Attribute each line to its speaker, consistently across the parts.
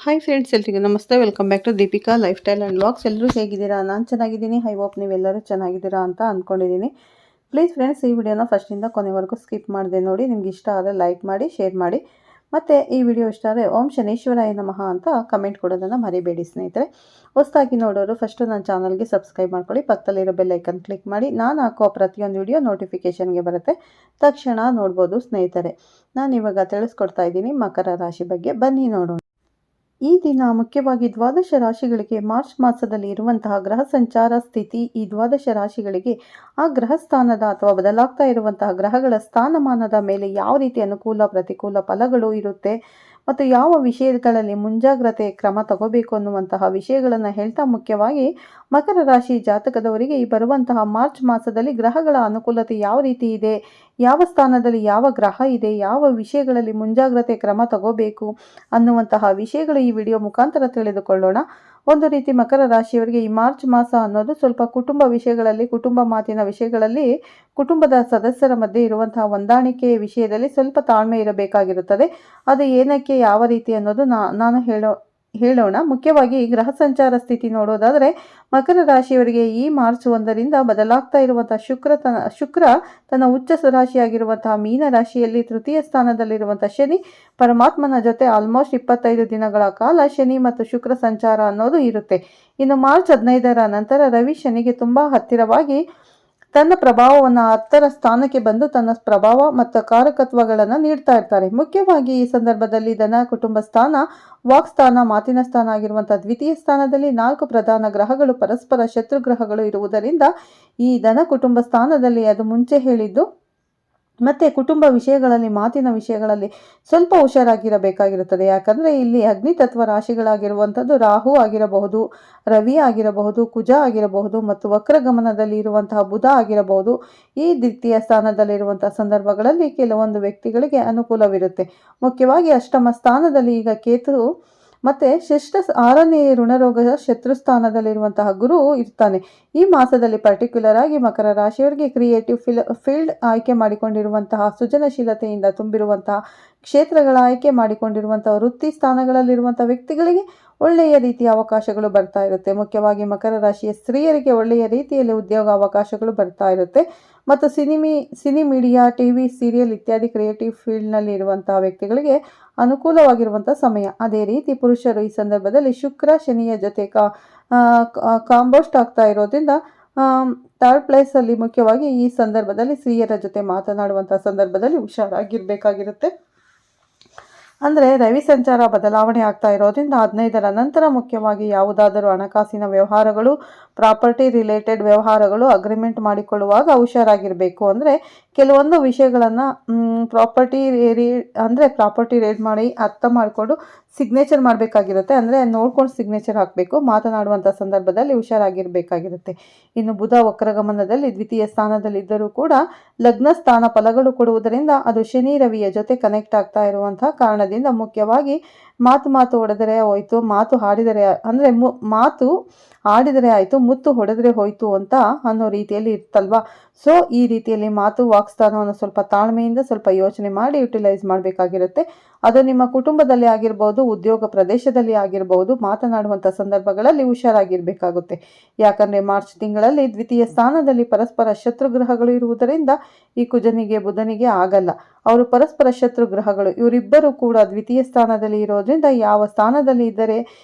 Speaker 1: Hi friends, ಎಲ್ರಿಗೂ ನಮಸ್ತೆ. Welcome back to Deepika lifestyle and vlogs. ಎಲ್ಲರೂ ಹೇಗಿದ್ದೀರಾ? ನಾನು ಚೆನ್ನಾಗಿದ್ದೀನಿ. ಐ ಹೋಪ್ ನೀವೆಲ್ಲರೂ ಚೆನ್ನಾಗಿದ್ದೀರಾ ಅಂತ ಅಂದ್ಕೊಂಡಿದ್ದೀನಿ. ಪ್ಲೀಸ್ ಫ್ರೆಂಡ್ಸ್, ಈ ವಿಡಿಯೋನ ಫಸ್ಟಿಂದ ಕೊನೆವರೆಗೂ ಸ್ಕಿಪ್ ಮಾಡಿದೆ ನೋಡಿ. ನಿಮ್ಗೆ ಇಷ್ಟ ಆದರೆ ಲೈಕ್ ಮಾಡಿ, ಶೇರ್ ಮಾಡಿ. ಮತ್ತು ಈ ವಿಡಿಯೋ ಇಷ್ಟ ಆದರೆ ಓಂ ಶನೇಶ್ವರಾಯ ನಮಃ ಅಂತ ಕಮೆಂಟ್ ಕೊಡೋದನ್ನು ಮರಿಬೇಡಿ ಸ್ನೇಹಿತರೆ. ಹೊಸದಾಗಿ ನೋಡೋರು ಫಸ್ಟು ನನ್ನ ಚಾನಲ್ಗೆ ಸಬ್ಸ್ಕ್ರೈಬ್ ಮಾಡ್ಕೊಳ್ಳಿ. ಪಕ್ಕದಲ್ಲಿರೋ ಬೆಲ್ ಐಕನ್ ಕ್ಲಿಕ್ ಮಾಡಿ. ನಾನು ಹಾಕೋ ಪ್ರತಿಯೊಂದು ವಿಡಿಯೋ ನೋಟಿಫಿಕೇಷನ್ಗೆ ಬರುತ್ತೆ, ತಕ್ಷಣ ನೋಡ್ಬೋದು ಸ್ನೇಹಿತರೆ. ನಾನು ಇವಾಗ ತಿಳಿಸ್ಕೊಡ್ತಾ ಇದ್ದೀನಿ ಮಕರ ರಾಶಿ ಬಗ್ಗೆ. ಬನ್ನಿ ನೋಡೋಣ. ಈ ದಿನ ಮುಖ್ಯವಾಗಿ ದ್ವಾದಶ ರಾಶಿಗಳಿಗೆ ಮಾರ್ಚ್ ಮಾಸದಲ್ಲಿ ಇರುವಂತಹ ಗ್ರಹ ಸಂಚಾರ ಸ್ಥಿತಿ, ಈ ದ್ವಾದಶ ರಾಶಿಗಳಿಗೆ ಆ ಗ್ರಹ ಸ್ಥಾನದ ಅಥವಾ ಬದಲಾಗ್ತಾ ಇರುವಂತಹ ಗ್ರಹಗಳ ಸ್ಥಾನಮಾನದ ಮೇಲೆ ಯಾವ ರೀತಿ ಅನುಕೂಲ ಪ್ರತಿಕೂಲ ಫಲಗಳು ಇರುತ್ತೆ ಮತ್ತು ಯಾವ ವಿಷಯಗಳಲ್ಲಿ ಮುಂಜಾಗ್ರತೆ ಕ್ರಮ ತಗೋಬೇಕು ಅನ್ನುವಂತಹ ವಿಷಯಗಳನ್ನು ಹೇಳ್ತಾ, ಮುಖ್ಯವಾಗಿ ಮಕರ ರಾಶಿ ಜಾತಕದವರಿಗೆ ಈ ಬರುವಂತಹ ಮಾರ್ಚ್ ಮಾಸದಲ್ಲಿ ಗ್ರಹಗಳ ಅನುಕೂಲತೆ ಯಾವ ರೀತಿ ಇದೆ, ಯಾವ ಸ್ಥಾನದಲ್ಲಿ ಯಾವ ಗ್ರಹ ಇದೆ, ಯಾವ ವಿಷಯಗಳಲ್ಲಿ ಮುಂಜಾಗ್ರತೆ ಕ್ರಮ ತಗೋಬೇಕು ಅನ್ನುವಂತಹ ವಿಷಯಗಳು ಈ ವಿಡಿಯೋ ಮುಖಾಂತರ ತಿಳಿದುಕೊಳ್ಳೋಣ. ಒಂದು ರೀತಿ ಮಕರ ರಾಶಿಯವರಿಗೆ ಈ ಮಾರ್ಚ್ ಮಾಸ ಅನ್ನೋದು ಸ್ವಲ್ಪ ಕುಟುಂಬ ವಿಷಯಗಳಲ್ಲಿ, ಕುಟುಂಬ ಮಾತಿನ ವಿಷಯಗಳಲ್ಲಿ, ಕುಟುಂಬದ ಸದಸ್ಯರ ಮಧ್ಯೆ ಇರುವಂತಹ ಹೊಂದಾಣಿಕೆಯ ವಿಷಯದಲ್ಲಿ ಸ್ವಲ್ಪ ತಾಳ್ಮೆ ಇರಬೇಕಾಗಿರುತ್ತದೆ. ಅದು ಏನಕ್ಕೆ, ಯಾವ ರೀತಿ ಅನ್ನೋದು ನಾನು ಹೇಳೋಣ. ಮುಖ್ಯವಾಗಿ ಗ್ರಹ ಸಂಚಾರ ಸ್ಥಿತಿ ನೋಡೋದಾದರೆ, ಮಕರ ರಾಶಿಯವರಿಗೆ ಈ ಮಾರ್ಚ್ 1ರಿಂದ ಬದಲಾಗ್ತಾ ಇರುವಂತಹ ಶುಕ್ರ ತನ್ನ ಉಚ್ಚ ರಾಶಿಯಾಗಿರುವಂತಹ ಮೀನ ರಾಶಿಯಲ್ಲಿ ತೃತೀಯ ಸ್ಥಾನದಲ್ಲಿರುವಂತಹ ಶನಿ ಪರಮಾತ್ಮನ ಜೊತೆ ಆಲ್ಮೋಸ್ಟ್ 25 ದಿನಗಳ ಕಾಲ ಶನಿ ಮತ್ತು ಶುಕ್ರ ಸಂಚಾರ ಅನ್ನೋದು ಇರುತ್ತೆ. ಇನ್ನು ಮಾರ್ಚ್ 15ರ ನಂತರ ರವಿ ಶನಿಗೆ ತುಂಬಾ ಹತ್ತಿರವಾಗಿ ತನ್ನ ಪ್ರಭಾವವನ್ನು 10ರ ಸ್ಥಾನಕ್ಕೆ ಬಂದು ತನ್ನ ಪ್ರಭಾವ ಮತ್ತು ಕಾರಕತ್ವಗಳನ್ನು ನೀಡ್ತಾ ಇರ್ತಾರೆ. ಮುಖ್ಯವಾಗಿ ಈ ಸಂದರ್ಭದಲ್ಲಿ ಧನ ಕುಟುಂಬ ಸ್ಥಾನ, ವಾಕ್ ಸ್ಥಾನ, ಮಾತಿನ ಸ್ಥಾನ ಆಗಿರುವಂತಹ ದ್ವಿತೀಯ ಸ್ಥಾನದಲ್ಲಿ 4 ಪ್ರಧಾನ ಗ್ರಹಗಳು ಪರಸ್ಪರ ಶತ್ರು ಗ್ರಹಗಳು ಇರುವುದರಿಂದ ಈ ಧನ ಕುಟುಂಬ ಸ್ಥಾನದಲ್ಲಿ ಅದು ಮುಂಚೆ ಹೇಳಿದ್ದು ಮತ್ತು ಕುಟುಂಬ ವಿಷಯಗಳಲ್ಲಿ, ಮಾತಿನ ವಿಷಯಗಳಲ್ಲಿ ಸ್ವಲ್ಪ ಹುಷಾರಾಗಿರಬೇಕಾಗಿರುತ್ತದೆ. ಯಾಕಂದರೆ ಇಲ್ಲಿ ಅಗ್ನಿತತ್ವ ರಾಶಿಗಳಾಗಿರುವಂಥದ್ದು ರಾಹು ಆಗಿರಬಹುದು, ರವಿ ಆಗಿರಬಹುದು, ಕುಜ ಆಗಿರಬಹುದು ಮತ್ತು ವಕ್ರಗಮನದಲ್ಲಿ ಇರುವಂತಹ ಬುಧ ಆಗಿರಬಹುದು. ಈ ದ್ವಿತೀಯ ಸ್ಥಾನದಲ್ಲಿರುವಂತಹ ಸಂದರ್ಭಗಳಲ್ಲಿ ಕೆಲವೊಂದು ವ್ಯಕ್ತಿಗಳಿಗೆ ಅನುಕೂಲವಿರುತ್ತೆ. ಮುಖ್ಯವಾಗಿ ಅಷ್ಟಮ ಸ್ಥಾನದಲ್ಲಿ ಈಗ ಕೇತು ಮತ್ತು 6ನೇ ಋಣರೋಗ ಶತ್ರುಸ್ಥಾನದಲ್ಲಿರುವಂತಹ ಗುರು ಇರ್ತಾನೆ. ಈ ಮಾಸದಲ್ಲಿ ಪರ್ಟಿಕ್ಯುಲರ್ ಆಗಿ ಮಕರ ರಾಶಿಯವರಿಗೆ ಕ್ರಿಯೇಟಿವ್ ಫೀಲ್ಡ್ ಆಯ್ಕೆ ಮಾಡಿಕೊಂಡಿರುವಂತಹ, ಸೃಜನಶೀಲತೆಯಿಂದ ತುಂಬಿರುವಂತಹ ಕ್ಷೇತ್ರಗಳ ಆಯ್ಕೆ ಮಾಡಿಕೊಂಡಿರುವಂತಹ ವೃತ್ತಿ ಸ್ಥಾನಗಳಲ್ಲಿರುವಂತಹ ವ್ಯಕ್ತಿಗಳಿಗೆ ಒಳ್ಳೆಯ ರೀತಿಯ ಅವಕಾಶಗಳು ಬರ್ತಾ ಇರುತ್ತೆ. ಮುಖ್ಯವಾಗಿ ಮಕರ ರಾಶಿಯ ಸ್ತ್ರೀಯರಿಗೆ ಒಳ್ಳೆಯ ರೀತಿಯಲ್ಲಿ ಉದ್ಯೋಗ ಅವಕಾಶಗಳು ಬರ್ತಾ ಇರುತ್ತೆ. ಮತ್ತು ಸಿನಿ ಮೀಡಿಯಾ, ಟಿವಿ ಸೀರಿಯಲ್ ಇತ್ಯಾದಿ ಕ್ರಿಯೇಟಿವ್ ಫೀಲ್ಡ್ನಲ್ಲಿ ಇರುವಂತಹ ವ್ಯಕ್ತಿಗಳಿಗೆ ಅನುಕೂಲವಾಗಿರುವಂಥ ಸಮಯ. ಅದೇ ರೀತಿ ಪುರುಷರು ಈ ಸಂದರ್ಭದಲ್ಲಿ ಶುಕ್ರ ಶನಿಯ ಜೊತೆ ಕಾಂಬೋಸ್ಟ್ ಆಗ್ತಾ ಇರೋದ್ರಿಂದ ಥರ್ಡ್ ಪ್ಲೇಸಲ್ಲಿ ಮುಖ್ಯವಾಗಿ ಈ ಸಂದರ್ಭದಲ್ಲಿ ಸ್ತ್ರೀಯರ ಜೊತೆ ಮಾತನಾಡುವಂಥ ಸಂದರ್ಭದಲ್ಲಿ ಹುಷಾರಾಗಿರಬೇಕಾಗಿರುತ್ತೆ. ಅಂದರೆ ರವಿ ಸಂಚಾರ ಬದಲಾವಣೆ ಆಗ್ತಾ ಇರೋದ್ರಿಂದ 15ರ ನಂತರ ಮುಖ್ಯವಾಗಿ ಯಾವುದಾದರೂ ಹಣಕಾಸಿನ ವ್ಯವಹಾರಗಳು, ಪ್ರಾಪರ್ಟಿ ರಿಲೇಟೆಡ್ ವ್ಯವಹಾರಗಳು, ಅಗ್ರಿಮೆಂಟ್ ಮಾಡಿಕೊಳ್ಳುವಾಗ ಹುಷಾರಾಗಿರಬೇಕು. ಅಂದರೆ ಕೆಲವೊಂದು ವಿಷಯಗಳನ್ನು ಪ್ರಾಪರ್ಟಿ ರೇಡ್ ಮಾಡಿ ಅರ್ಥ ಮಾಡಿಕೊಂಡು ಸಿಗ್ನೇಚರ್ ಮಾಡಬೇಕಾಗಿರುತ್ತೆ. ಅಂದರೆ ನೋಡ್ಕೊಂಡು ಸಿಗ್ನೇಚರ್ ಹಾಕಬೇಕು. ಮಾತನಾಡುವಂಥ ಸಂದರ್ಭದಲ್ಲಿ ಹುಷಾರಾಗಿರಬೇಕಾಗಿರುತ್ತೆ. ಇನ್ನು ಬುಧ ವಕ್ರಗಮನದಲ್ಲಿ ದ್ವಿತೀಯ ಸ್ಥಾನದಲ್ಲಿದ್ದರೂ ಕೂಡ ಲಗ್ನ ಸ್ಥಾನ ಫಲಗಳು ಕೊಡುವುದರಿಂದ ಅದು ಶನಿ ರವಿಯ ಜೊತೆ ಕನೆಕ್ಟ್ ಆಗ್ತಾ ಇರುವಂತಹ ಕಾರಣದಿಂದ ಮುಖ್ಯವಾಗಿ ಮಾತು ಹೊಡೆದರೆ ಹೋಯ್ತು, ಮಾತು ಆಡಿದರೆ ಆಯಿತು, ಮುತ್ತು ಹೊಡೆದರೆ ಹೋಯ್ತು ಅಂತ ಅನ್ನೋ ರೀತಿಯಲ್ಲಿ ಇರ್ತಲ್ವಾ. ಸೊ ಈ ರೀತಿಯಲ್ಲಿ ಮಾತು ವಾಕ್ಸ್ಥಾನವನ್ನು ಸ್ವಲ್ಪ ತಾಳ್ಮೆಯಿಂದ ಸ್ವಲ್ಪ ಯೋಚನೆ ಮಾಡಿ ಯುಟಿಲೈಸ್ ಮಾಡಬೇಕಾಗಿರುತ್ತೆ. ಅದು ನಿಮ್ಮ ಕುಟುಂಬದಲ್ಲಿ ಆಗಿರ್ಬೋದು, ಉದ್ಯೋಗ ಪ್ರದೇಶದಲ್ಲಿ ಆಗಿರಬಹುದು, ಮಾತನಾಡುವಂಥ ಸಂದರ್ಭಗಳಲ್ಲಿ ಹುಷಾರಾಗಿರಬೇಕಾಗುತ್ತೆ. ಯಾಕಂದರೆ ಮಾರ್ಚ್ ತಿಂಗಳಲ್ಲಿ ದ್ವಿತೀಯ ಸ್ಥಾನದಲ್ಲಿ ಪರಸ್ಪರ ಶತ್ರು ಗ್ರಹಗಳು ಇರುವುದರಿಂದ ಈ ಕುಜನಿಗೆ ಬುಧನಿಗೆ ಆಗಲ್ಲ. ಅವರು ಪರಸ್ಪರ ಶತ್ರು ಗ್ರಹಗಳು, ಇವರಿಬ್ಬರು ಕೂಡ ದ್ವಿತೀಯ ಸ್ಥಾನದಲ್ಲಿ ಇರೋದ್ರಿಂದ ಯಾವ ಸ್ಥಾನದಲ್ಲಿ ಇದ್ದರೆ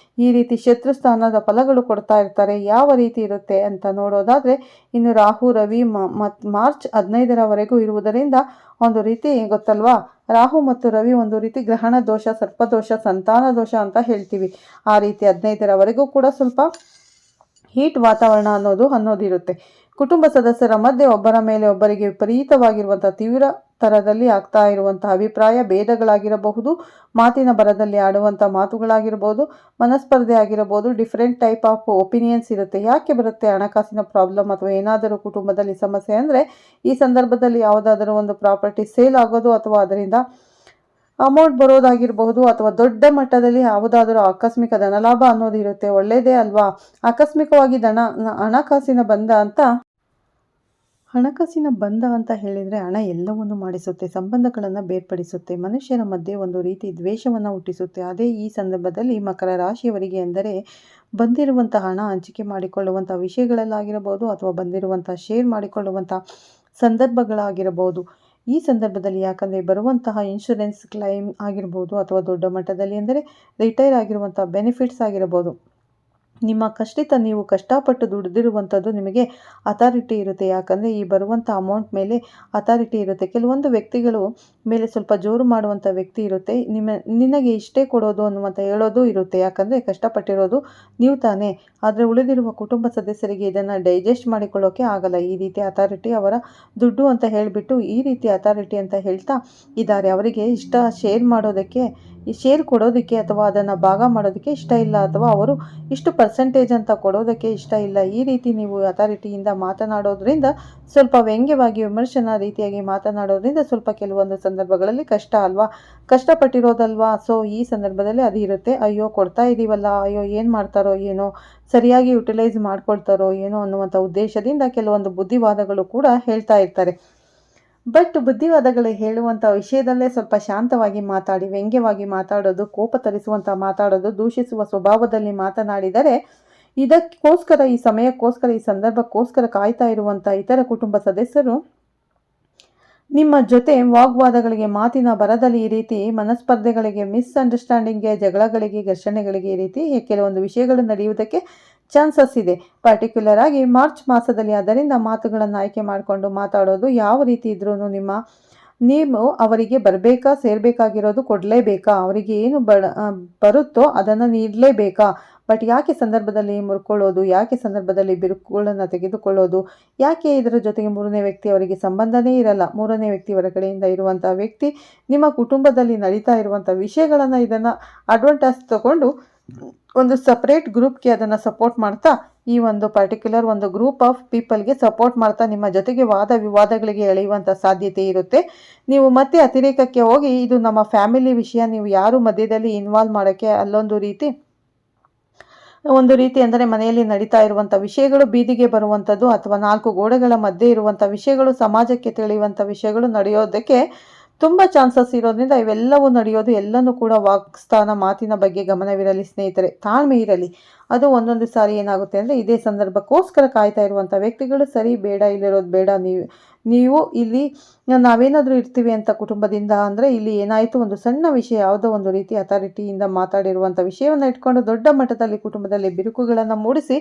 Speaker 1: ಈ ರೀತಿ ಶತ್ರು ಸ್ಥಾನದ ಫಲಗಳು ಕೊಡ್ತಾ ಇರ್ತಾರೆ, ಯಾವ ರೀತಿ ಇರುತ್ತೆ ಅಂತ ನೋಡೋದಾದರೆ, ಇನ್ನು ರಾಹು ರವಿ ಮಾರ್ಚ್ 15ರವರೆಗೂ ಇರುವುದರಿಂದ ಒಂದು ರೀತಿ ಗೊತ್ತಲ್ವಾ, ರಾಹು ಮತ್ತು ರವಿ ಒಂದು ರೀತಿ ಗ್ರಹಣ ದೋಷ, ಸರ್ಪದೋಷ, ಸಂತಾನ ದೋಷ ಅಂತ ಹೇಳ್ತೀವಿ. ಆ ರೀತಿ 15ರವರೆಗೂ ಕೂಡ ಸ್ವಲ್ಪ ಹೀಟ್ ವಾತಾವರಣ ಅನ್ನೋದಿರುತ್ತೆ. ಕುಟುಂಬ ಸದಸ್ಯರ ಮಧ್ಯೆ ಒಬ್ಬರ ಮೇಲೆ ಒಬ್ಬರಿಗೆ ವಿಪರೀತವಾಗಿರುವಂಥ ತೀವ್ರ ಥರದಲ್ಲಿ ಆಗ್ತಾ ಇರುವಂತಹ ಅಭಿಪ್ರಾಯ ಭೇದಗಳಾಗಿರಬಹುದು, ಮಾತಿನ ಬರದಲ್ಲಿ ಆಡುವಂಥ ಮಾತುಗಳಾಗಿರ್ಬೋದು, ಮನಸ್ಪರ್ಧೆ ಆಗಿರಬಹುದು, ಡಿಫ್ರೆಂಟ್ ಟೈಪ್ ಆಫ್ ಒಪಿನಿಯನ್ಸ್ ಇರುತ್ತೆ. ಯಾಕೆ ಬರುತ್ತೆ? ಹಣಕಾಸಿನ ಪ್ರಾಬ್ಲಮ್ ಅಥವಾ ಏನಾದರೂ ಕುಟುಂಬದಲ್ಲಿ ಸಮಸ್ಯೆ ಅಂದರೆ ಈ ಸಂದರ್ಭದಲ್ಲಿ ಯಾವುದಾದರೂ ಒಂದು ಪ್ರಾಪರ್ಟಿ ಸೇಲ್ ಆಗೋದು ಅಥವಾ ಅದರಿಂದ ಅಮೌಂಟ್ ಬರೋದಾಗಿರಬಹುದು, ಅಥವಾ ದೊಡ್ಡ ಮಟ್ಟದಲ್ಲಿ ಯಾವುದಾದರೂ ಆಕಸ್ಮಿಕ ಧನಲಾಭ ಅನ್ನೋದು ಇರುತ್ತೆ. ಒಳ್ಳೆಯದೇ ಅಲ್ವಾ? ಆಕಸ್ಮಿಕವಾಗಿ ಹಣಕಾಸಿನ ಬಂದ ಅಂತ ಹಣಕಾಸಿನ ಬಂಧ ಅಂತ ಹೇಳಿದರೆ ಹಣ ಎಲ್ಲವನ್ನು ಮಾಡಿಸುತ್ತೆ, ಸಂಬಂಧಗಳನ್ನು ಬೇರ್ಪಡಿಸುತ್ತೆ, ಮನುಷ್ಯರ ಮಧ್ಯೆ ಒಂದು ರೀತಿ ದ್ವೇಷವನ್ನು ಹುಟ್ಟಿಸುತ್ತೆ. ಅದೇ ಈ ಸಂದರ್ಭದಲ್ಲಿ ಮಕರ ರಾಶಿಯವರಿಗೆ ಎಂದರೆ ಬಂದಿರುವಂಥ ಹಣ ಹಂಚಿಕೆ ಮಾಡಿಕೊಳ್ಳುವಂಥ ವಿಷಯಗಳಲ್ಲಾಗಿರಬಹುದು ಅಥವಾ ಬಂದಿರುವಂಥ ಶೇರ್ ಮಾಡಿಕೊಳ್ಳುವಂಥ ಸಂದರ್ಭಗಳಾಗಿರಬಹುದು. ಈ ಸಂದರ್ಭದಲ್ಲಿ ಯಾಕಂದರೆ ಬರುವಂತಹ ಇನ್ಶೂರೆನ್ಸ್ ಕ್ಲೈಮ್ ಆಗಿರ್ಬೋದು ಅಥವಾ ದೊಡ್ಡ ಮಟ್ಟದಲ್ಲಿ ಎಂದರೆ ರಿಟೈರ್ ಆಗಿರುವಂಥ ಬೆನಿಫಿಟ್ಸ್ ಆಗಿರಬಹುದು. ನಿಮ್ಮ ನೀವು ಕಷ್ಟಪಟ್ಟು ದುಡಿದಿರುವಂಥದ್ದು ನಿಮಗೆ ಅಥಾರಿಟಿ ಇರುತ್ತೆ. ಯಾಕಂದರೆ ಈ ಬರುವಂಥ ಅಮೌಂಟ್ ಮೇಲೆ ಅಥಾರಿಟಿ ಇರುತ್ತೆ. ಕೆಲವೊಂದು ವ್ಯಕ್ತಿಗಳು ಮೇಲೆ ಸ್ವಲ್ಪ ಜೋರು ಮಾಡುವಂಥ ವ್ಯಕ್ತಿ ಇರುತ್ತೆ. ನಿನಗೆ ಇಷ್ಟೇ ಕೊಡೋದು ಅನ್ನುವಂಥ ಹೇಳೋದು ಇರುತ್ತೆ. ಯಾಕಂದರೆ ಕಷ್ಟಪಟ್ಟಿರೋದು ನೀವು ತಾನೇ. ಆದರೆ ಉಳಿದಿರುವ ಕುಟುಂಬ ಸದಸ್ಯರಿಗೆ ಇದನ್ನು ಡೈಜೆಸ್ಟ್ ಮಾಡಿಕೊಳ್ಳೋಕೆ ಆಗಲ್ಲ. ಈ ರೀತಿ ಅಥಾರಿಟಿ ಅವರ ದುಡ್ಡು ಅಂತ ಹೇಳಿಬಿಟ್ಟು ಈ ರೀತಿ ಅಥಾರಿಟಿ ಅಂತ ಹೇಳ್ತಾ ಇದ್ದಾರೆ. ಅವರಿಗೆ ಇಷ್ಟ ಶೇರ್ ಮಾಡೋದಕ್ಕೆ, ಶೇರ್ ಕೊಡೋದಕ್ಕೆ ಅಥವಾ ಅದನ್ನು ಭಾಗ ಮಾಡೋದಕ್ಕೆ ಇಷ್ಟ ಇಲ್ಲ, ಅಥವಾ ಅವರು ಇಷ್ಟು ಪರ್ಸೆಂಟೇಜ್ ಅಂತ ಕೊಡೋದಕ್ಕೆ ಇಷ್ಟ ಇಲ್ಲ. ಈ ರೀತಿ ನೀವು ಅಥಾರಿಟಿಯಿಂದ ಮಾತನಾಡೋದ್ರಿಂದ, ಸ್ವಲ್ಪ ವ್ಯಂಗ್ಯವಾಗಿ ವಿಮರ್ಶನಾ ರೀತಿಯಾಗಿ ಮಾತನಾಡೋದ್ರಿಂದ ಸ್ವಲ್ಪ ಕೆಲವೊಂದು ಸಂದರ್ಭಗಳಲ್ಲಿ ಕಷ್ಟ ಅಲ್ವಾ, ಕಷ್ಟಪಟ್ಟಿರೋದಲ್ವಾ. ಸೊ ಈ ಸಂದರ್ಭದಲ್ಲಿ ಅದು ಇರುತ್ತೆ. ಅಯ್ಯೋ ಕೊಡ್ತಾ ಇದ್ದೀವಲ್ಲ, ಅಯ್ಯೋ ಏನು ಮಾಡ್ತಾರೋ ಏನೋ, ಸರಿಯಾಗಿ ಯುಟಿಲೈಸ್ ಮಾಡ್ಕೊಳ್ತಾರೋ ಏನೋ ಅನ್ನುವಂಥ ಉದ್ದೇಶದಿಂದ ಕೆಲವೊಂದು ಬುದ್ಧಿವಾದಗಳು ಕೂಡ ಹೇಳ್ತಾ ಇರ್ತಾರೆ. ಬಟ್ ಬುದ್ಧಿವಾದಗಳು ಹೇಳುವಂಥ ವಿಷಯದಲ್ಲೇ ಸ್ವಲ್ಪ ಶಾಂತವಾಗಿ ಮಾತಾಡಿ, ವ್ಯಂಗ್ಯವಾಗಿ ಮಾತಾಡೋದು, ಕೋಪ ತರಿಸುವಂಥ ಮಾತಾಡೋದು, ದೂಷಿಸುವ ಸ್ವಭಾವದಲ್ಲಿ ಮಾತನಾಡಿದರೆ ಇದಕ್ಕೋಸ್ಕರ, ಈ ಸಮಯಕ್ಕೋಸ್ಕರ, ಈ ಸಂದರ್ಭಕ್ಕೋಸ್ಕರ ಕಾಯ್ತಾ ಇರುವಂಥ ಇತರ ಕುಟುಂಬ ಸದಸ್ಯರು ನಿಮ್ಮ ಜೊತೆ ವಾಗ್ವಾದಗಳಿಗೆ, ಮಾತಿನ ಬರದಲ್ಲಿ ಈ ರೀತಿ ಮನಸ್ಪರ್ಧೆಗಳಿಗೆ, ಮಿಸ್ಅಂಡರ್ಸ್ಟ್ಯಾಂಡಿಂಗ್ಗೆ, ಜಗಳಗಳಿಗೆ, ಘರ್ಷಣೆಗಳಿಗೆ ಈ ರೀತಿ ಕೆಲವೊಂದು ವಿಷಯಗಳು ನಡೆಯುವುದಕ್ಕೆ ಚಾನ್ಸಸ್ ಇದೆ. ಪರ್ಟಿಕ್ಯುಲರ್ ಆಗಿ ಮಾರ್ಚ್ ಮಾಸದಲ್ಲಿ. ಅದರಿಂದ ಮಾತುಗಳನ್ನು ಆಯ್ಕೆ ಮಾಡಿಕೊಂಡು ಮಾತಾಡೋದು. ಯಾವ ರೀತಿ ಇದ್ರೂ ನೀವು ಅವರಿಗೆ ಬರಬೇಕಾ, ಸೇರಬೇಕಾಗಿರೋದು ಕೊಡಲೇಬೇಕಾ, ಅವರಿಗೆ ಏನು ಬರುತ್ತೋ ಅದನ್ನು ನೀಡಲೇಬೇಕಾ. ಬಟ್ ಯಾಕೆ ಸಂದರ್ಭದಲ್ಲಿ ಮುರ್ಕೊಳ್ಳೋದು, ಯಾಕೆ ಸಂದರ್ಭದಲ್ಲಿ ಬಿರುಕುಗಳನ್ನು ತೆಗೆದುಕೊಳ್ಳೋದು, ಯಾಕೆ ಇದರ ಜೊತೆಗೆ ಮೂರನೇ ವ್ಯಕ್ತಿ ಅವರಿಗೆ ಸಂಬಂಧನೇ ಇರಲ್ಲ. ಮೂರನೇ ವ್ಯಕ್ತಿ ಹೊರಗಡೆಯಿಂದ ಇರುವಂಥ ವ್ಯಕ್ತಿ ನಿಮ್ಮ ಕುಟುಂಬದಲ್ಲಿ ನಡೀತಾ ಇರುವಂಥ ವಿಷಯಗಳನ್ನು ಇದನ್ನು ಅಡ್ವಾಂಟೇಜ್ ತಗೊಂಡು ಒಂದು ಸಪ್ರೇಟ್ ಗ್ರೂಪ್ಗೆ ಅದನ್ನು ಸಪೋರ್ಟ್ ಮಾಡ್ತಾ, ಈ ಒಂದು ಪರ್ಟಿಕ್ಯುಲರ್ ಒಂದು ಗ್ರೂಪ್ ಆಫ್ ಪೀಪಲ್ಗೆ ಸಪೋರ್ಟ್ ಮಾಡ್ತಾ ನಿಮ್ಮ ಜೊತೆಗೆ ವಾದ ವಿವಾದಗಳಿಗೆ ಎಳೆಯುವಂಥ ಸಾಧ್ಯತೆ ಇರುತ್ತೆ. ನೀವು ಮತ್ತೆ ಅತಿರೇಕಕ್ಕೆ ಹೋಗಿ ಇದು ನಮ್ಮ ಫ್ಯಾಮಿಲಿ ವಿಷಯ, ನೀವು ಯಾರು ಮಧ್ಯದಲ್ಲಿ ಇನ್ವಾಲ್ವ್ ಮಾಡೋಕ್ಕೆ, ಅಲ್ಲೊಂದು ರೀತಿ ಅಂದರೆ ಮನೆಯಲ್ಲಿ ನಡೀತಾ ಇರುವಂಥ ವಿಷಯಗಳು ಬೀದಿಗೆ ಬರುವಂಥದ್ದು, ಅಥವಾ ನಾಲ್ಕು ಗೋಡೆಗಳ ಮಧ್ಯೆ ಇರುವಂಥ ವಿಷಯಗಳು ಸಮಾಜಕ್ಕೆ ತಿಳಿಯುವಂಥ ವಿಷಯಗಳು ನಡೆಯೋದಕ್ಕೆ ತುಂಬ ಚಾನ್ಸಸ್ ಇರೋದ್ರಿಂದ ಇವೆಲ್ಲವೂ ನಡೆಯೋದು. ಎಲ್ಲನೂ ಕೂಡ ವಾಕ್ಸ್ಥಾನ, ಮಾತಿನ ಬಗ್ಗೆ ಗಮನವಿರಲಿ ಸ್ನೇಹಿತರೆ, ತಾಳ್ಮೆ ಇರಲಿ. ಅದು ಒಂದೊಂದು ಸಾರಿ ಏನಾಗುತ್ತೆ ಅಂದರೆ ಇದೇ ಸಂದರ್ಭಕ್ಕೋಸ್ಕರ ಕಾಯ್ತಾ ಇರುವಂಥ ವ್ಯಕ್ತಿಗಳು ಸರಿ ಬೇಡ, ಇಲ್ಲಿರೋದು ಬೇಡ, ನೀವು ಇಲ್ಲಿ ನಾವೇನಾದರೂ ಇರ್ತೀವಿ ಅಂತ ಕುಟುಂಬದಿಂದ ಅಂದರೆ ಇಲ್ಲಿ ಏನಾಯಿತು, ಒಂದು ಸಣ್ಣ ವಿಷಯ, ಯಾವುದೋ ಒಂದು ರೀತಿ ಅಥಾರಿಟಿಯಿಂದ ಮಾತಾಡಿರುವಂಥ ವಿಷಯವನ್ನು ಇಟ್ಕೊಂಡು ದೊಡ್ಡ ಮಟ್ಟದಲ್ಲಿ ಕುಟುಂಬದಲ್ಲಿ ಬಿರುಕುಗಳನ್ನು ಮೂಡಿಸಿ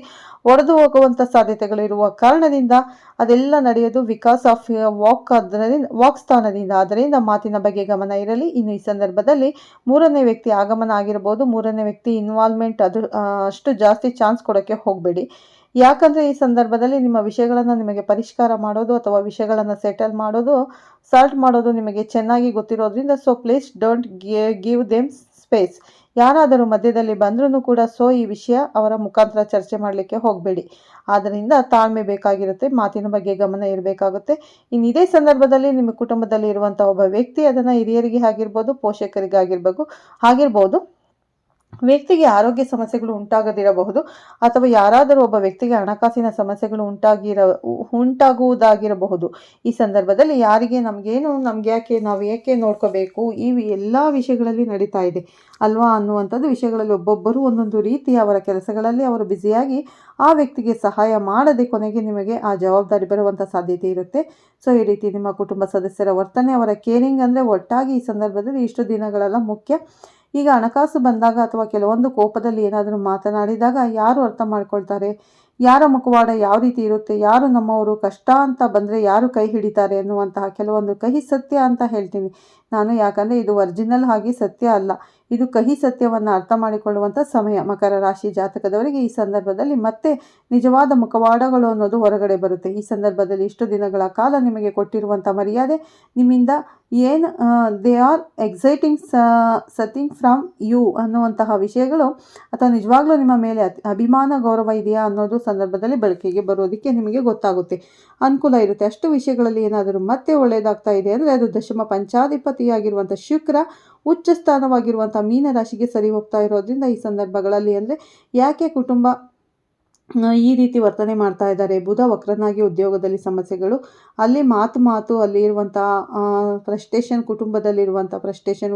Speaker 1: ಒಡೆದು ಹೋಗುವಂಥ ಸಾಧ್ಯತೆಗಳು ಇರುವ ಕಾರಣದಿಂದ ಅದೆಲ್ಲ ನಡೆಯೋದು ವಿಕಾಸ್ ಆಫ್ ವಾಕ್ ಸ್ಥಾನದಿಂದ. ಅದರಿಂದ ಮಾತಿನ ಬಗ್ಗೆ ಗಮನ ಇರಲಿ. ಇನ್ನು ಈ ಸಂದರ್ಭದಲ್ಲಿ ಮೂರನೇ ವ್ಯಕ್ತಿ ಆಗಮನ ಆಗಿರ್ಬೋದು, ಮೂರನೇ ವ್ಯಕ್ತಿ ಇನ್ವಾಲ್ವ್ಮೆಂಟ್ ಅದು ಅಷ್ಟು ಜಾಸ್ತಿ ಚಾನ್ಸ್ ಕೊಡೋಕ್ಕೆ ಹೋಗಬೇಡಿ. ಯಾಕಂದರೆ ಈ ಸಂದರ್ಭದಲ್ಲಿ ನಿಮ್ಮ ವಿಷಯಗಳನ್ನು ನಿಮಗೆ ಪರಿಷ್ಕಾರ ಮಾಡೋದು ಅಥವಾ ವಿಷಯಗಳನ್ನು ಸೆಟಲ್ ಮಾಡೋದು, ಸಾಲ್ಟ್ ಮಾಡೋದು ನಿಮಗೆ ಚೆನ್ನಾಗಿ ಗೊತ್ತಿರೋದ್ರಿಂದ so please don't give them space. ಯಾರಾದರೂ ಮಧ್ಯದಲ್ಲಿ ಬಂದ್ರೂ ಕೂಡ ಸೊ ಈ ವಿಷಯ ಅವರ ಮುಖಾಂತರ ಚರ್ಚೆ ಮಾಡಲಿಕ್ಕೆ ಹೋಗಬೇಡಿ. ಆದ್ದರಿಂದ ತಾಳ್ಮೆ ಬೇಕಾಗಿರುತ್ತೆ, ಮಾತಿನ ಬಗ್ಗೆ ಗಮನ ಇರಬೇಕಾಗುತ್ತೆ. ಇನ್ನು ಇದೇ ಸಂದರ್ಭದಲ್ಲಿ ನಿಮ್ಮ ಕುಟುಂಬದಲ್ಲಿ ಇರುವಂಥ ಒಬ್ಬ ವ್ಯಕ್ತಿ ಅದನ್ನು ಹಿರಿಯರಿಗೆ ಆಗಿರ್ಬೋದು, ಆಗಿರ್ಬೋದು ವ್ಯಕ್ತಿಗೆ ಆರೋಗ್ಯ ಸಮಸ್ಯೆಗಳು ಉಂಟಾಗದಿರಬಹುದು, ಅಥವಾ ಯಾರಾದರೂ ಒಬ್ಬ ವ್ಯಕ್ತಿಗೆ ಹಣಕಾಸಿನ ಸಮಸ್ಯೆಗಳು ಉಂಟಾಗುವುದಾಗಿರಬಹುದು. ಈ ಸಂದರ್ಭದಲ್ಲಿ ಯಾರಿಗೆ ನಮ್ಗೆ ಯಾಕೆ, ನಾವು ಏಕೆ ನೋಡ್ಕೋಬೇಕು, ಈ ಎಲ್ಲ ವಿಷಯಗಳಲ್ಲಿ ನಡೀತಾ ಇದೆ ಅಲ್ವಾ ಅನ್ನುವಂಥದ್ದು ವಿಷಯಗಳಲ್ಲಿ ಒಬ್ಬೊಬ್ಬರು ಒಂದೊಂದು ರೀತಿ ಅವರ ಕೆಲಸಗಳಲ್ಲಿ ಅವರು ಬ್ಯುಸಿಯಾಗಿ ಆ ವ್ಯಕ್ತಿಗೆ ಸಹಾಯ ಮಾಡದೆ ಕೊನೆಗೆ ನಿಮಗೆ ಆ ಜವಾಬ್ದಾರಿ ಬರುವಂಥ ಸಾಧ್ಯತೆ ಇರುತ್ತೆ. ಸೊ ಈ ರೀತಿ ನಿಮ್ಮ ಕುಟುಂಬ ಸದಸ್ಯರ ವರ್ತನೆ, ಅವರ ಕೇರಿಂಗ್ ಅಂದರೆ ಒಟ್ಟಾಗಿ ಈ ಸಂದರ್ಭದಲ್ಲಿ ಇಷ್ಟು ದಿನಗಳೆಲ್ಲ ಮುಖ್ಯ. ಈಗ ಹಣಕಾಸು ಬಂದಾಗ ಅಥವಾ ಕೆಲವೊಂದು ಕೋಪದಲ್ಲಿ ಏನಾದರೂ ಮಾತನಾಡಿದಾಗ ಯಾರು ಅರ್ಥ ಮಾಡ್ಕೊಳ್ತಾರೆ, ಯಾರ ಮುಖವಾಡ ಯಾವ ರೀತಿ ಇರುತ್ತೆ, ಯಾರು ನಮ್ಮವರು, ಕಷ್ಟ ಅಂತ ಬಂದರೆ ಯಾರು ಕೈ ಹಿಡಿತಾರೆ ಅನ್ನುವಂತಹ ಕೆಲವೊಂದು ಕಹಿ ಸತ್ಯ ಅಂತ ಹೇಳ್ತೀನಿ ನಾನು. ಯಾಕಂದರೆ ಇದು ಒರಿಜಿನಲ್ ಆಗಿ ಸತ್ಯ ಅಲ್ಲ, ಇದು ಕಹಿ ಸತ್ಯವನ್ನು ಅರ್ಥ ಮಾಡಿಕೊಳ್ಳುವಂಥ ಸಮಯ. ಮಕರ ರಾಶಿ ಜಾತಕದವರಿಗೆ ಈ ಸಂದರ್ಭದಲ್ಲಿ ಮತ್ತೆ ನಿಜವಾದ ಮುಖವಾಡಗಳು ಅನ್ನೋದು ಹೊರಗಡೆ ಬರುತ್ತೆ. ಈ ಸಂದರ್ಭದಲ್ಲಿ ಇಷ್ಟು ದಿನಗಳ ಕಾಲ ನಿಮಗೆ ಕೊಟ್ಟಿರುವಂಥ ಮರ್ಯಾದೆ, ನಿಮ್ಮಿಂದ ಏನು they are exciting something from you ಅನ್ನುವಂತಹ ವಿಷಯಗಳು, ಅಥವಾ ನಿಜವಾಗ್ಲೂ ನಿಮ್ಮ ಮೇಲೆ ಅಭಿಮಾನ ಗೌರವ ಇದೆಯಾ ಅನ್ನೋದು ಸಂದರ್ಭದಲ್ಲಿ ಬೆಳಕಿಗೆ ಬರೋದಕ್ಕೆ ನಿಮಗೆ ಗೊತ್ತಾಗುತ್ತೆ, ಅನುಕೂಲ ಇರುತ್ತೆ. ಅಷ್ಟು ವಿಷಯಗಳಲ್ಲಿ ಏನಾದರೂ ಮತ್ತೆ ಒಳ್ಳೆಯದಾಗ್ತಾ ಇದೆ ಅಂದರೆ ಅದು ದಶಮ ಪಂಚಾಧಿಪತಿಯಾಗಿರುವಂಥ ಶುಕ್ರ ಉಚ್ಚ ಸ್ಥಾನವಾಗಿರುವಂಥ ಮೀನರಾಶಿಗೆ ಸರಿ ಹೋಗ್ತಾ ಇರೋದ್ರಿಂದ ಈ ಸಂದರ್ಭಗಳಲ್ಲಿ ಅಂದರೆ ಯಾಕೆ ಕುಟುಂಬ ಈ ರೀತಿ ವರ್ತನೆ ಮಾಡ್ತಾ ಇದ್ದಾರೆ. ಬುಧ ವಕ್ರನಾಗಿ ಉದ್ಯೋಗದಲ್ಲಿ ಸಮಸ್ಯೆಗಳು, ಅಲ್ಲಿ ಮಾತು ಅಲ್ಲಿ ಇರುವಂಥ ಫ್ರಸ್ಟ್ರೇಷನ್, ಕುಟುಂಬದಲ್ಲಿರುವಂಥ ಫ್ರಸ್ಟ್ರೇಷನ್,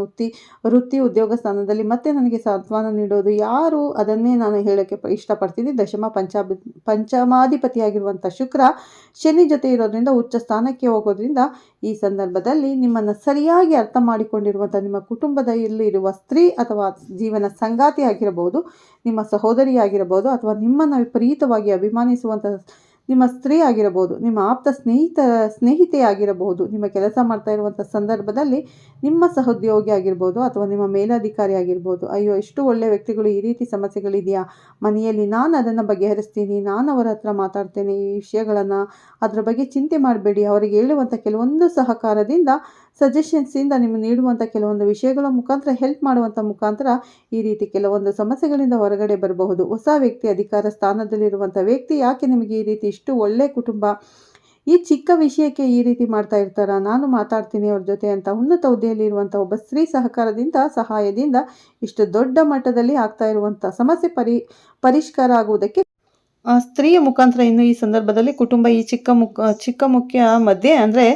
Speaker 1: ವೃತ್ತಿ ಉದ್ಯೋಗ ಸ್ಥಾನದಲ್ಲಿ ಮತ್ತೆ ನನಗೆ ಸಾಂತ್ವನ ನೀಡೋದು ಯಾರು, ಅದನ್ನೇ ನಾನು ಹೇಳೋಕ್ಕೆ ಇಷ್ಟಪಡ್ತೀನಿ. ಪಂಚಮಾಧಿಪತಿಯಾಗಿರುವಂಥ ಶುಕ್ರ ಶನಿ ಜೊತೆ ಇರೋದ್ರಿಂದ ಉಚ್ಚ ಸ್ಥಾನಕ್ಕೆ ಹೋಗೋದ್ರಿಂದ ಈ ಸಂದರ್ಭದಲ್ಲಿ ನಿಮ್ಮನ್ನು ಸರಿಯಾಗಿ ಅರ್ಥ ಮಾಡಿಕೊಂಡಿರುವಂಥ ನಿಮ್ಮ ಕುಟುಂಬದಲ್ಲಿ ಇರುವ ಸ್ತ್ರೀ ಅಥವಾ ಜೀವನ ಸಂಗಾತಿ ಆಗಿರಬಹುದು, ನಿಮ್ಮ ಸಹೋದರಿ ಆಗಿರಬಹುದು, ಅಥವಾ ನಿಮ್ಮನ್ನು ವಿಪರೀತವಾಗಿ ಅಭಿಮಾನಿಸುವಂಥ ನಿಮ್ಮ ಸ್ತ್ರೀ ಆಗಿರಬಹುದು, ನಿಮ್ಮ ಆಪ್ತ ಸ್ನೇಹಿತೆ ಆಗಿರಬಹುದು, ನಿಮ್ಮ ಕೆಲಸ ಮಾಡ್ತಾ ಇರುವಂಥ ಸಂದರ್ಭದಲ್ಲಿ ನಿಮ್ಮ ಸಹೋದ್ಯೋಗಿ ಆಗಿರ್ಬೋದು ಅಥವಾ ನಿಮ್ಮ ಮೇಲಧಿಕಾರಿ ಆಗಿರ್ಬೋದು. ಅಯ್ಯೋ, ಎಷ್ಟು ಒಳ್ಳೆಯ ವ್ಯಕ್ತಿಗಳು, ಈ ರೀತಿ ಸಮಸ್ಯೆಗಳಿದೆಯಾ ಮನೆಯಲ್ಲಿ, ನಾನು ಅದನ್ನು ಬಗೆಹರಿಸ್ತೀನಿ, ನಾನು ಅವರ ಹತ್ರ ಮಾತಾಡ್ತೇನೆ ಈ ವಿಷಯಗಳನ್ನು, ಅದರ ಬಗ್ಗೆ ಚಿಂತೆ ಮಾಡಬೇಡಿ. ಅವರಿಗೆ ಹೇಳುವಂಥ ಕೆಲವೊಂದು ಸಹಕಾರದಿಂದ, ಸಜೆಷನ್ಸಿಂದ, ನಿಮಗೆ ನೀಡುವಂಥ ಕೆಲವೊಂದು ವಿಷಯಗಳ ಮುಖಾಂತರ, ಹೆಲ್ಪ್ ಮಾಡುವಂಥ ಮುಖಾಂತರ ಈ ರೀತಿ ಕೆಲವೊಂದು ಸಮಸ್ಯೆಗಳಿಂದ ಹೊರಗಡೆ ಬರಬಹುದು. ಹೊಸ ವ್ಯಕ್ತಿ, ಅಧಿಕಾರ ಸ್ಥಾನದಲ್ಲಿರುವಂಥ ವ್ಯಕ್ತಿ, ಯಾಕೆ ನಿಮಗೆ ಈ ರೀತಿ ಇಷ್ಟು ಒಳ್ಳೆಯ ಕುಟುಂಬ, ಈ ಚಿಕ್ಕ ವಿಷಯಕ್ಕೆ ಈ ರೀತಿ ಮಾಡ್ತಾ ಇರ್ತಾರ, ನಾನು ಮಾತಾಡ್ತೀನಿ ಅವ್ರ ಜೊತೆ ಅಂತ ಉನ್ನತ ಹುದ್ದೆಯಲ್ಲಿರುವಂಥ ಒಬ್ಬ ಸ್ತ್ರೀ ಸಹಾಯದಿಂದ ಇಷ್ಟು ದೊಡ್ಡ ಮಟ್ಟದಲ್ಲಿ ಆಗ್ತಾ ಇರುವಂಥ ಸಮಸ್ಯೆ ಪರಿಷ್ಕಾರ ಆಗುವುದಕ್ಕೆ ಸ್ತ್ರೀಯ ಮುಖಾಂತರ ಇನ್ನು ಈ ಸಂದರ್ಭದಲ್ಲಿ ಕುಟುಂಬ ಈ ಚಿಕ್ಕ ಮುಖ್ಯ ಮಧ್ಯೆ ಅಂದರೆ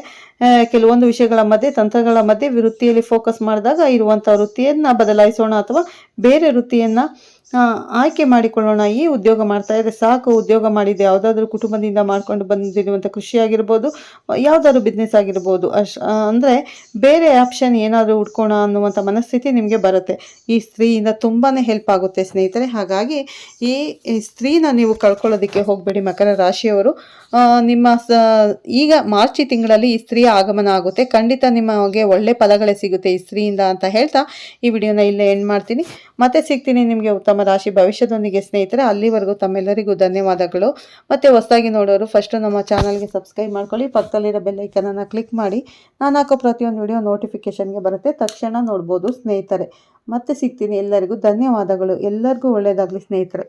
Speaker 1: ಕೆಲವೊಂದು ವಿಷಯಗಳ ಮಧ್ಯೆ, ತಂತ್ರಗಳ ಮಧ್ಯೆ ವೃತ್ತಿಯಲ್ಲಿ ಫೋಕಸ್ ಮಾಡಿದಾಗ ಇರುವಂಥ ವೃತ್ತಿಯನ್ನು ಬದಲಾಯಿಸೋಣ ಅಥವಾ ಬೇರೆ ವೃತ್ತಿಯನ್ನು ಆಯ್ಕೆ ಮಾಡಿಕೊಳ್ಳೋಣ. ಈ ಉದ್ಯೋಗ ಮಾಡ್ತಾ ಇದ್ರೆ ಸಾಕು, ಉದ್ಯೋಗ ಮಾಡಿದೆ, ಯಾವುದಾದ್ರೂ ಕುಟುಂಬದಿಂದ ಮಾಡ್ಕೊಂಡು ಬಂದಿರುವಂಥ ಕೃಷಿ ಆಗಿರ್ಬೋದು, ಯಾವುದಾದ್ರೂ ಬಿಸ್ನೆಸ್ ಆಗಿರ್ಬೋದು, ಅಂದರೆ ಬೇರೆ ಆಪ್ಷನ್ ಏನಾದರೂ ಹುಡ್ಕೋಣ ಅನ್ನುವಂಥ ಮನಸ್ಥಿತಿ ನಿಮಗೆ ಬರುತ್ತೆ. ಈ ಸ್ತ್ರೀಯಿಂದ ತುಂಬಾ ಹೆಲ್ಪ್ ಆಗುತ್ತೆ ಸ್ನೇಹಿತರೆ. ಹಾಗಾಗಿ ಈ ಸ್ತ್ರೀನ ನೀವು ಕಳ್ಕೊಳ್ಳೋದಕ್ಕೆ ಹೋಗಬೇಡಿ ಮಕರ ರಾಶಿಯವರು. ನಿಮ್ಮ ಈಗ ಮಾರ್ಚ್ ತಿಂಗಳಲ್ಲಿ ಈ ಸ್ತ್ರೀಯ ಆಗಮನ ಆಗುತ್ತೆ. ಖಂಡಿತ ನಿಮಗೆ ಒಳ್ಳೆ ಫಲಗಳೇ ಸಿಗುತ್ತೆ ಈ ಸ್ತ್ರೀಯಿಂದ ಅಂತ ಹೇಳ್ತಾ ಈ ವಿಡಿಯೋನ ಇಲ್ಲೇ ಎಂಡ್ ಮಾಡ್ತೀನಿ. ಮತ್ತೆ ಸಿಗ್ತೀನಿ ನಿಮಗೆ ಉತ್ತಮ ರಾಶಿ ಭವಿಷ್ಯದೊಂದಿಗೆ ಸ್ನೇಹಿತರೆ. ಅಲ್ಲಿವರೆಗೂ ತಮ್ಮೆಲ್ಲರಿಗೂ ಧನ್ಯವಾದಗಳು. ಮತ್ತು ಹೊಸದಾಗಿ ನೋಡೋರು ಫಸ್ಟು ನಮ್ಮ ಚಾನಲ್ಗೆ ಸಬ್ಸ್ಕ್ರೈಬ್ ಮಾಡ್ಕೊಳ್ಳಿ, ಪಕ್ಕದಲ್ಲಿರೋ ಬೆಲ್ ಐಕನನ್ನು ಕ್ಲಿಕ್ ಮಾಡಿ. ನಾನು ಹಾಕೋ ಪ್ರತಿಯೊಂದು ವಿಡಿಯೋ ನೋಟಿಫಿಕೇಷನ್ಗೆ ಬರುತ್ತೆ, ತಕ್ಷಣ ನೋಡ್ಬೋದು ಸ್ನೇಹಿತರೆ. ಮತ್ತೆ ಸಿಗ್ತೀನಿ. ಎಲ್ಲರಿಗೂ ಧನ್ಯವಾದಗಳು. ಎಲ್ಲರಿಗೂ ಒಳ್ಳೆಯದಾಗಲಿ ಸ್ನೇಹಿತರೆ.